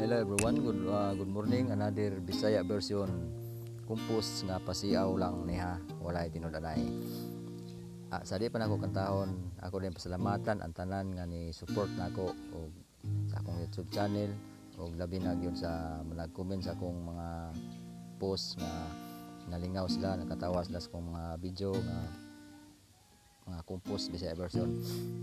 Hello everyone, good morning. Another Bisaya version kumpus nga pasiaw lang niha, walay tinud-anay. Sa di pa nako kantahon, ako din pasalamatan ang tanan nga ni support nako og sa akong YouTube channel og labi na gyud sa nag-comment sa akong mga post nga nalingaw sila, nakatawa sila sa akong mga video nga mga kumpus Bisaya version.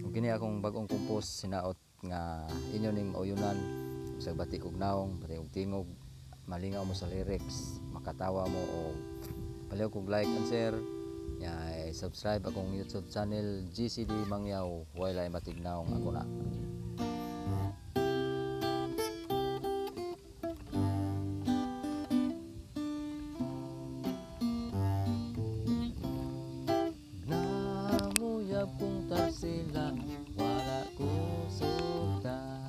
Ug kini akong bag-ong kumpus sinaot nga inyo ning mauyunan sa batik og naong, batik og tingog, malingaw mo sa lyrics, makatawa mo o paliw kog like and share. Subscribe akong YouTube channel GCD Mangyaw, walay matignaong ako na. Namuyab kong tarsila, wala ko sugdan.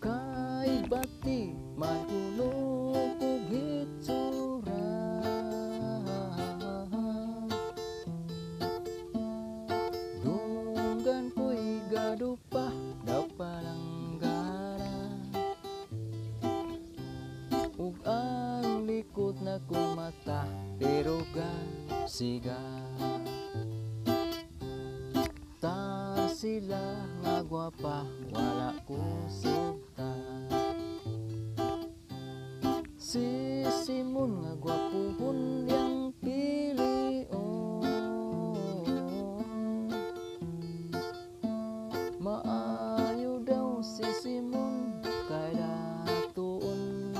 Kay bati man kulog og hitsura, dunggan ko'y gadupa daw palanggara, ug ang likod na kong mata pero siga. Ta sila nga gwapa, wala ko sugta. Si Simon nga gwapuhon yang pilion, maayo daw si Simon kay datuon.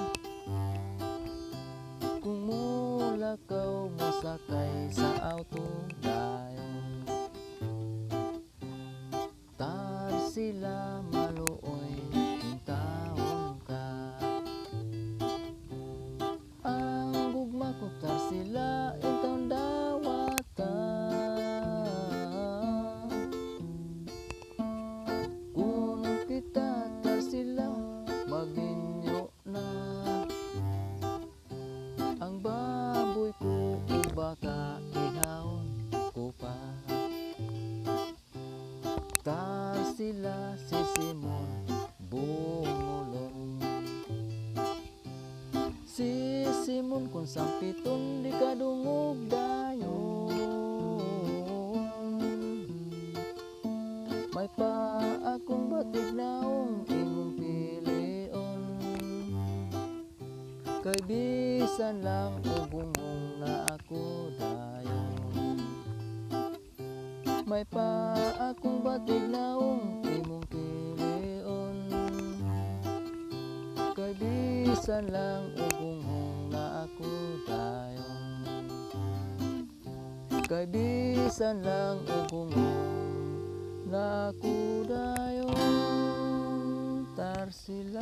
Kung mulakaw mo sakay sa auto dayon, tar sila maluoy kung taon ka. Ang gugma ko tar sila intong dawata, kung kita tar sila maginyo na. Ang baboy ko o baka ihawon ko pa. Tar sila si Simon bungolon. Si Simon kung sampiton di kadungog dayon, may pa akong batig naong imong pilion. Kay bisan lang o gungong na ako dayon, may pa akong batig naong imong pilion. Kay bisan lang o gungong na ako dayon, kay bisan lang o gungong na ako dayon. Tar sila